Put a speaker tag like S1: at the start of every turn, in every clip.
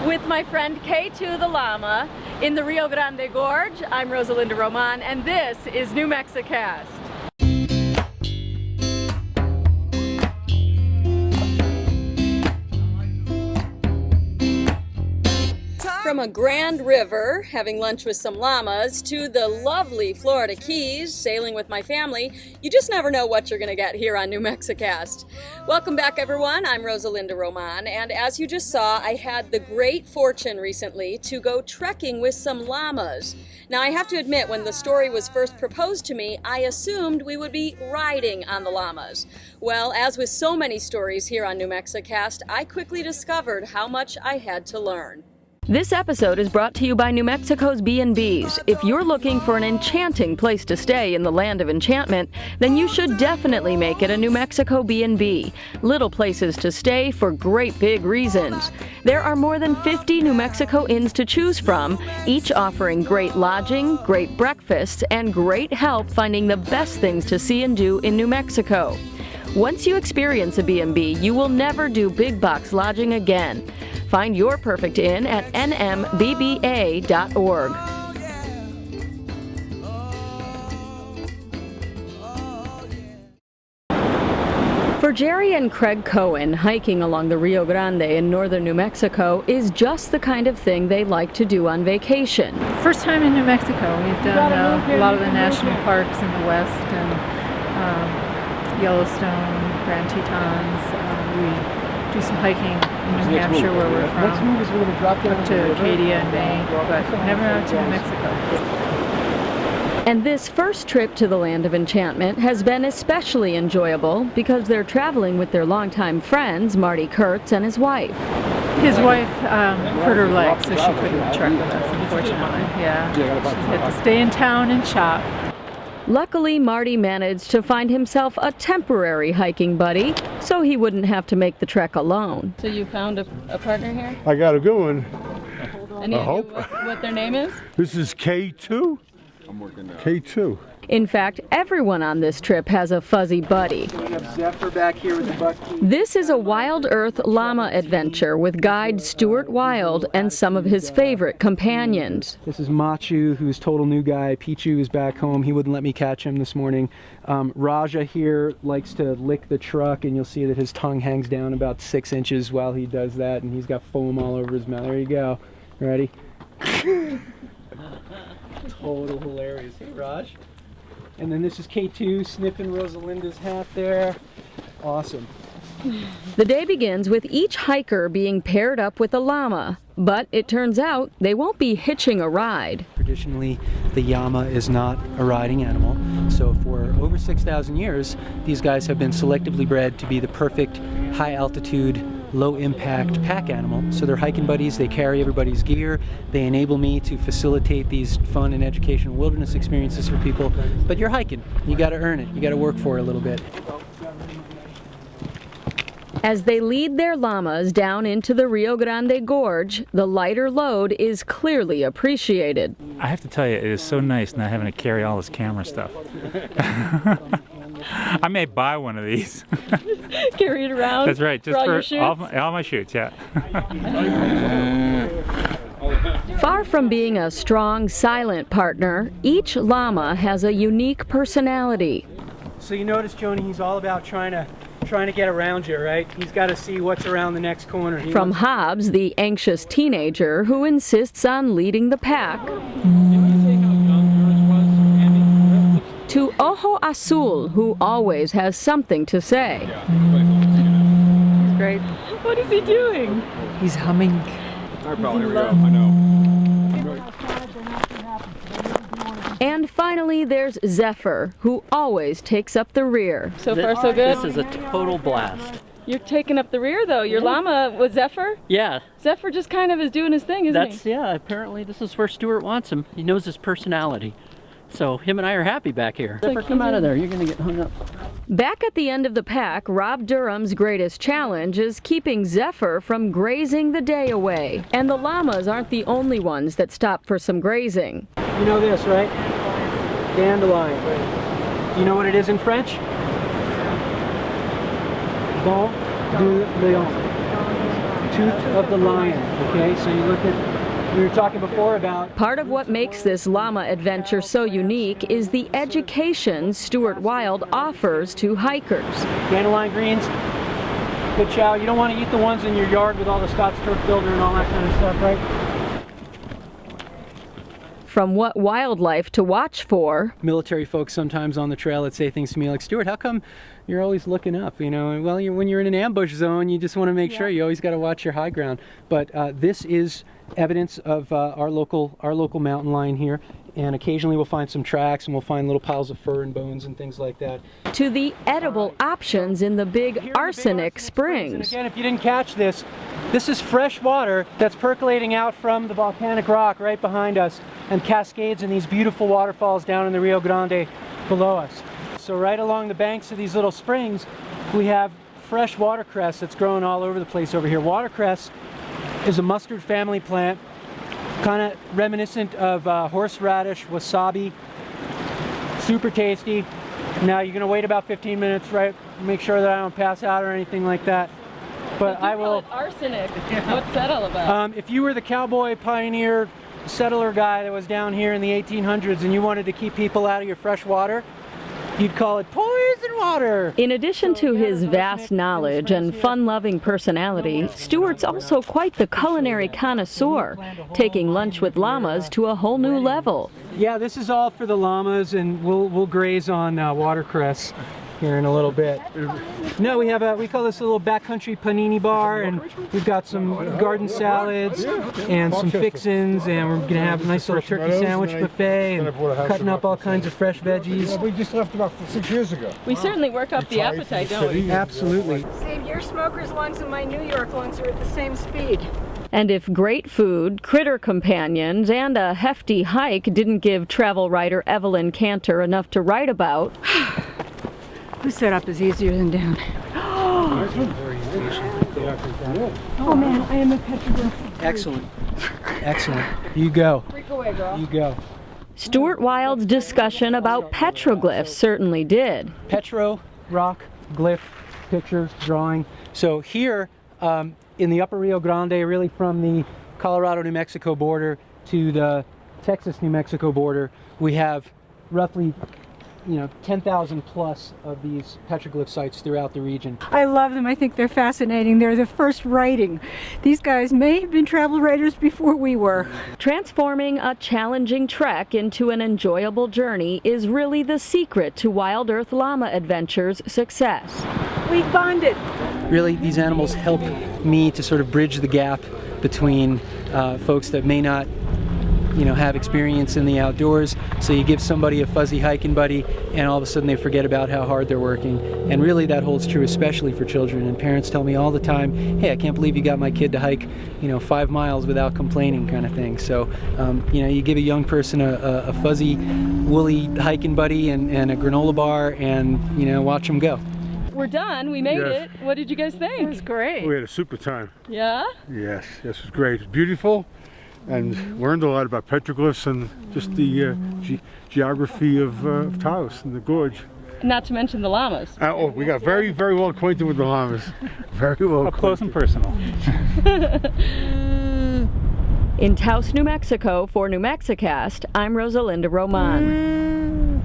S1: with my friend K2 the llama in the Rio Grande Gorge. I'm Rosa Román, and this is New Mexicast. From a grand river, having lunch with some llamas, to the lovely Florida Keys, sailing with my family, you just never know what you're going to get here on New Mexicast. Welcome back, everyone. I'm Rosa Román, and as you just saw, I had the great fortune recently to go trekking with some llamas. Now, I have to admit, when the story was first proposed to me, I assumed we would be riding on the llamas. Well, as with so many stories here on New Mexicast, I quickly discovered how much I had to learn. This episode is brought to you by New Mexico's B&Bs. If you're looking for an enchanting place to stay in the land of enchantment, then you should definitely make it a New Mexico B&B. Little places to stay for great big reasons. There are more than 50 New Mexico inns to choose from, each offering great lodging, great breakfasts, and great help finding the best things to see and do in New Mexico. Once you experience a B&B, you will never do big box lodging again. Find your perfect inn at nmbba.org. For Jerry and Craig Cohen, hiking along the Rio Grande in northern New Mexico is just the kind of thing they like to do on vacation.
S2: First time in New Mexico. We've done a lot of the national parks in the west and Yellowstone, Grand Tetons. We do some hiking in New Hampshire, where we're from, up to Acadia and Maine, but never out to New Mexico.
S1: And this first trip to the land of enchantment has been especially enjoyable because they're traveling with their longtime friends, Marty Kurtz and his wife.
S2: His wife hurt her leg, so she couldn't trek with us, unfortunately. Yeah, she had to stay in town and shop.
S1: Luckily, Marty managed to find himself a temporary hiking buddy, so he wouldn't have to make the trek alone. So you found a partner here?
S3: I got a good one.
S1: Any idea what their name is?
S3: This is K2. I'm working now. K2.
S1: In fact, everyone on this trip has a fuzzy buddy.
S4: We have Zephyr back here with the buck teeth.
S1: This is a Wild Earth Llama Adventure with guide Stuart Wilde and some of his favorite companions.
S4: This is Machu, who's total new guy. Pichu is back home. He wouldn't let me catch him this morning. Raja here likes to lick the truck, and you'll see that his tongue hangs down about 6 inches while he does that, and he's got foam all over his mouth. There you go. Ready? Total hilarious. Hey, Raj. And then this is K2 sniffing Rosalinda's hat there. Awesome.
S1: The day begins with each hiker being paired up with a llama, but it turns out they won't be hitching a ride.
S4: Traditionally, the llama is not a riding animal, so for over 6,000 years, these guys have been selectively bred to be the perfect high-altitude, low-impact pack animal. So they're hiking buddies, they carry everybody's gear, they enable me to facilitate these fun and educational wilderness experiences for people. But you're hiking, you gotta earn it, you gotta work for it a little bit.
S1: As they lead their llamas down into the Rio Grande Gorge, the lighter load is clearly appreciated.
S5: I have to tell you, it is so nice not having to carry all this camera stuff. I may buy one of these.
S1: Carry it around?
S5: That's right, just
S1: for
S5: all my shoots, yeah.
S1: Far from being a strong, silent partner, each llama has a unique personality.
S4: So you notice, Joni, he's all about trying to get around you, right? He's got to see what's around the next corner.
S1: From Hobbs, the anxious teenager who insists on leading the pack, to Ojo Azul, who always has something to say.
S2: He's great.
S1: What is he doing?
S2: He's humming.
S3: Here we go. I know.
S1: And finally, there's Zephyr, who always takes up the rear. So far, so good?
S6: This is a total blast.
S1: You're taking up the rear, though. Your llama was Zephyr?
S6: Yeah.
S1: Zephyr just kind of is doing his thing, isn't he?
S6: Yeah, apparently this is where Stuart wants him. He knows his personality. So him and I are happy back here. Zephyr, come out of there. You're going to get hung up.
S1: Back at the end of the pack, Rob Durham's greatest challenge is keeping Zephyr from grazing the day away. And the llamas aren't the only ones that stop for some grazing.
S4: You know this, right? Dandelion. Do you know what it is in French? Bon du lion. tooth of the lion, okay? So you look at, we were talking before about...
S1: Part of what makes this llama adventure so unique is the education Stuart Wilde offers to hikers.
S4: Dandelion greens, good chow. You don't want to eat the ones in your yard with all the Scots turf builder and all that kind of stuff, right?
S1: From what wildlife to watch for.
S4: Military folks sometimes on the trail that say things to me like, Stuart, how come you're always looking up? You know, well, when you're in an ambush zone, you just want to make sure you always got to watch your high ground. But this is evidence of our local mountain lion here, and occasionally we'll find some tracks and we'll find little piles of fur and bones and things like that.
S1: To the edible options in the big arsenic springs.
S4: And again, if you didn't catch this, this is fresh water that's percolating out from the volcanic rock right behind us and cascades in these beautiful waterfalls down in the Rio Grande below us. So right along the banks of these little springs, we have fresh watercress that's growing all over the place over here. Watercress is a mustard family plant, kind of reminiscent of horseradish, wasabi, super tasty. Now you're going to wait about 15 minutes, right? Make sure that I don't pass out or anything like that. But I will.
S1: Arsenic. What's that all about?
S4: If you were the cowboy pioneer settler guy that was down here in the 1800s and you wanted to keep people out of your fresh water, you'd call it poison water.
S1: In addition to his vast knowledge and fun-loving personality, Stuart's also quite the culinary connoisseur, taking lunch with llamas to a whole new level.
S4: Yeah, this is all for the llamas, and we'll graze on watercress here in a little bit. No, we call this a little backcountry panini bar, and we've got some garden salads and some fixins, and we're gonna have a nice little turkey sandwich buffet and cutting up all kinds of fresh veggies.
S3: We just left about 6 years ago.
S1: We certainly work up the appetite, don't we?
S4: Absolutely.
S2: Save your smoker's lungs and my New York lungs are at the same speed.
S1: And if great food, critter companions, and a hefty hike didn't give travel writer Evelyn Cantor enough to write about,
S2: Whose setup is easier than down? Oh man, I am a petroglyph.
S4: Excellent. Excellent. You go.
S2: Freak away, girl.
S4: You go.
S1: Stuart Wilde's discussion about petroglyphs certainly did.
S4: Petro, rock, glyph, picture, drawing. So here in the upper Rio Grande, really from the Colorado-New Mexico border to the Texas-New Mexico border, we have roughly 10,000 plus of these petroglyph sites throughout the region.
S2: I love them. I think they're fascinating. They're the first writing. These guys may have been travel writers before we were.
S1: Transforming a challenging trek into an enjoyable journey is really the secret to Wild Earth Llama Adventure's success.
S2: We bonded.
S4: Really, these animals help me to sort of bridge the gap between folks that may not have experience in the outdoors. So you give somebody a fuzzy hiking buddy and all of a sudden they forget about how hard they're working. And really that holds true especially for children. And parents tell me all the time, hey, I can't believe you got my kid to hike 5 miles without complaining, kind of thing. So you give a young person a fuzzy woolly hiking buddy and a granola bar and watch them go.
S1: We're done. We made it. What did you guys think?
S2: It was great.
S3: We had a super time.
S1: Yeah?
S3: Yes, it was great. It's beautiful, and learned a lot about petroglyphs and just the geography of Taos and the gorge.
S1: Not to mention the llamas.
S3: We got very, very well acquainted with the llamas. Very well
S5: Up close and personal.
S1: In Taos, New Mexico, for New Mexicast, I'm Rosa Román.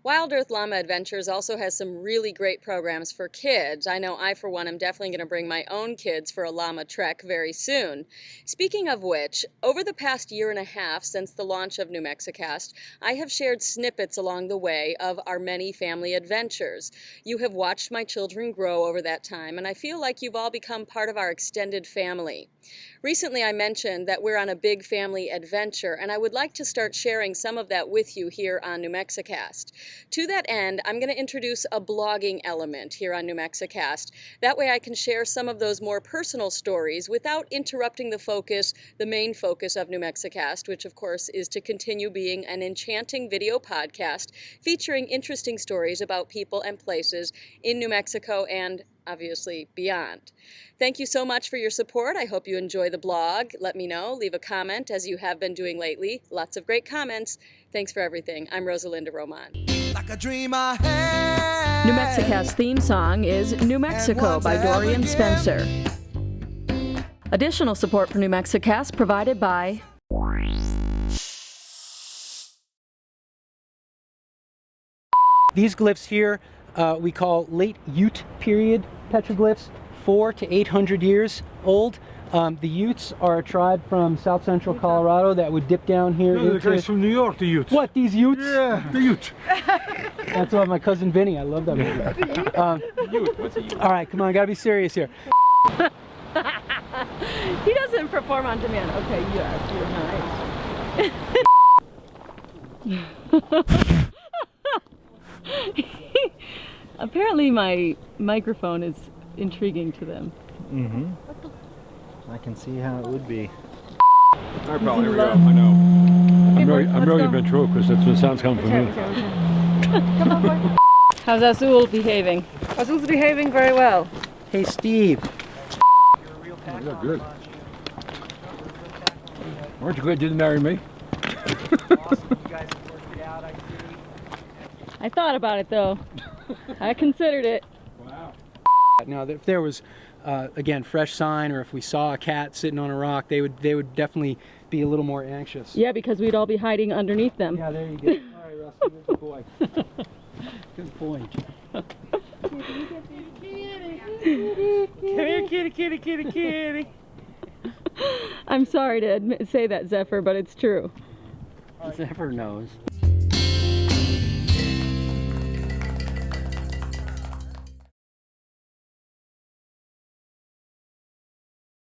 S1: Wild Earth Llama Adventures also has some really great programs for kids. I know I, for one, am definitely going to bring my own kids for a llama trek very soon. Speaking of which, over the past year and a half since the launch of New Mexicast, I have shared snippets along the way of our many family adventures. You have watched my children grow over that time, and I feel like you've all become part of our extended family. Recently, I mentioned that we're on a big family adventure, and I would like to start sharing some of that with you here on New Mexicast. To that end, I'm going to introduce a blogging element here on New Mexicast. That way I can share some of those more personal stories without interrupting the main focus of New Mexicast, which of course is to continue being an enchanting video podcast featuring interesting stories about people and places in New Mexico and obviously beyond. Thank you so much for your support. I hope you enjoy the blog. Let me know. Leave a comment as you have been doing lately. Lots of great comments. Thanks for everything. I'm Rosa Román.
S7: Like a dream I had.
S1: New Mexicast theme song is New Mexico by Dorian Spencer. Additional support for New Mexicast provided by
S4: These glyphs here we call late Ute period petroglyphs, 400 to 800 years old. The Utes are a tribe from south central Colorado that would dip down here.
S3: No, the guys from New York, the Utes.
S4: What, these Utes?
S3: Yeah, the Utes.
S4: That's what my cousin Vinny, I love that movie.
S5: What's a Ute?
S4: All right, come on, gotta be serious here.
S1: He doesn't perform on demand. Okay, yes, you're nice. Apparently my microphone is intriguing to them.
S7: Mm-hmm. I can see how it would be.
S5: Alright, pal, here we go. I know.
S3: I'm really ventriloquist. That's what sounds coming from me.
S2: Come on, boy.
S1: How's Azul behaving?
S2: Azul's behaving very well.
S4: Hey, Steve.
S3: Yeah, good. Aren't you glad you didn't marry me?
S1: I thought about it though. I considered it.
S3: Wow.
S4: Now, if there was, again, fresh sign, or if we saw a cat sitting on a rock, they would definitely be a little more anxious.
S1: Yeah, because we'd all be hiding underneath them.
S4: Yeah, there you go. All right, Rusty, good boy. Good boy.
S2: Come here, kitty, kitty, kitty, kitty.
S1: I'm sorry to say that, Zephyr, but it's true.
S6: Zephyr knows.